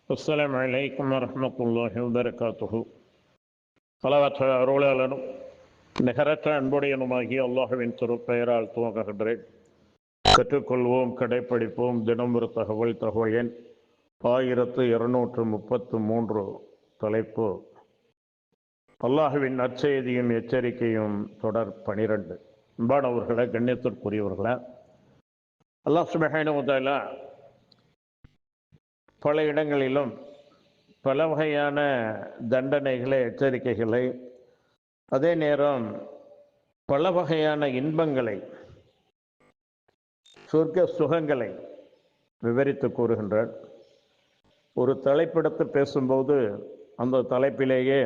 السلام عليكم ورحمة الله وبركاته. பலவற்ற அருளாளனும் நிகரற்ற அன்புடையனுமாகிய அல்லாஹுவின் திருப்பெயரால் துவங்குகின்றேன். கற்றுக்கொள்வோம், கடைப்பிடிப்போம். தினம் ஒரு தகவல் எண் 1233. தலைப்பு அல்லாஹுவின் நற்செய்தியும் எச்சரிக்கையும் தொடர் 12. அன்பானவர்களே, கண்ணியத்திற்குரியவர்களே, அல்லாஹ் சுப்ஹானஹு வ தஆலா பல இடங்களிலும் பல வகையான தண்டனைகளை, எச்சரிக்கைகளை, அதே நேரம் பல வகையான இன்பங்களை, சொர்க்க சுகங்களை விவரித்து கூறுகின்றார். ஒரு தலைப்பெடுத்து பேசும்போது அந்த தலைப்பிலேயே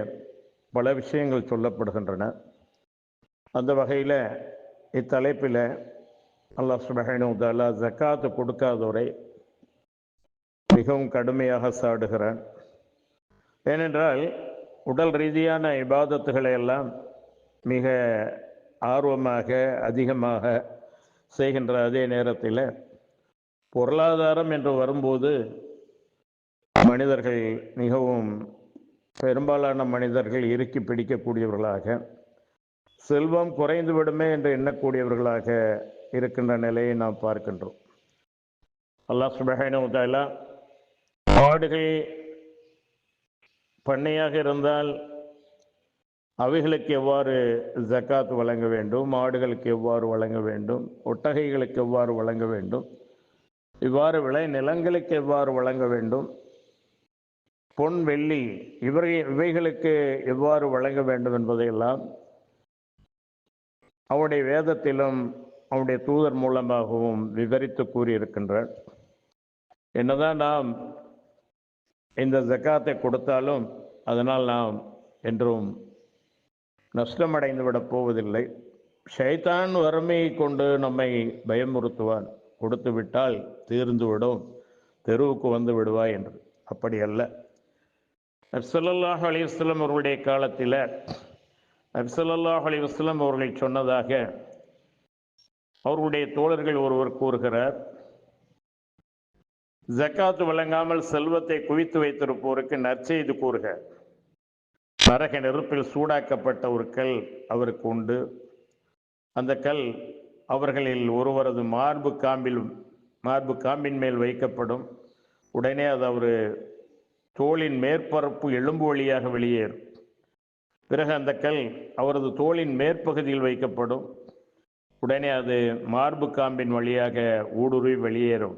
பல விஷயங்கள் சொல்லப்படுகின்றன. அந்த வகையில் இத்தலைப்பில் அல்லாஹ் சுப்ஹானஹு வ தஆலா ஜக்காத்து கொடுக்காதோரை மிகவும் கடுமையாக சாடுகிறான். ஏனென்றால் உடல் ரீதியான இபாதத்துகளை எல்லாம் மிக ஆர்வமாக அதிகமாக செய்கின்ற அதே நேரத்தில் பொருளாதாரம் என்று வரும்போது மனிதர்கள் மிகவும் பெரும்பாலான மனிதர்கள் இறுக்கி பிடிக்கக்கூடியவர்களாக, செல்வம் குறைந்து விடுமே என்று எண்ணக்கூடியவர்களாக இருக்கின்ற நிலையை நாம் பார்க்கின்றோம். அல்லாஹ் சுப்ஹானஹு வ தஆலா ஆடுகள் பண்ணையாக இருந்தால் அவைகளுக்கு எவ்வாறு ஜக்காத் வழங்க வேண்டும், ஆடுகளுக்கு எவ்வாறு வழங்க வேண்டும், ஒட்டகைகளுக்கு எவ்வாறு வழங்க வேண்டும், இவ்வாறு விளை நிலங்களுக்கு எவ்வாறு வழங்க வேண்டும், பொன் வெள்ளி இவைகளுக்கு எவ்வாறு வழங்க வேண்டும் என்பதையெல்லாம் அவருடைய வேதத்திலும் அவருடைய தூதர் மூலமாகவும் விவரித்து கூறியிருக்கின்றார். என்னதான் நாம் இந்த ஜக்காத்தை கொடுத்தாலும் அதனால் நாம் என்றும் நஷ்டமடைந்து விடப் போவதில்லை. ஷைத்தான் வறுமையை கொண்டு நம்மை பயமுறுத்துவான். கொடுத்து விட்டால் தீர்ந்து விடும், தெருவுக்கு வந்து விடுவாய் என்று. அப்படி அல்ல. நபி ஸல்லல்லாஹு அலைஹி வஸல்லம் அவர்களுடைய காலத்தில் நபி ஸல்லல்லாஹு அலைஹி வஸல்லம் அவர்கள் சொன்னதாக அவர்களுடைய தோழர்கள் ஒருவர் கூறுகிறார், ஜக்காத்து வழங்காமல் செல்வத்தை குவித்து வைத்திருப்போருக்கு நற்செய்து கூறுக. நரக நெருப்பில் சூடாக்கப்பட்ட ஒரு கல் அவருக்கு உண்டு. அந்த கல் அவர்களில் ஒருவரது மார்பு காம்பின் மேல் வைக்கப்படும். உடனே அது அவர் தோளின் மேற்பரப்பு எலும்பு வழியாக வெளியேறும். பிறகு அந்த கல் அவரது தோளின் மேற்பகுதியில் வைக்கப்படும். உடனே அது மார்பு காம்பின் வழியாக ஊடுருவி வெளியேறும்.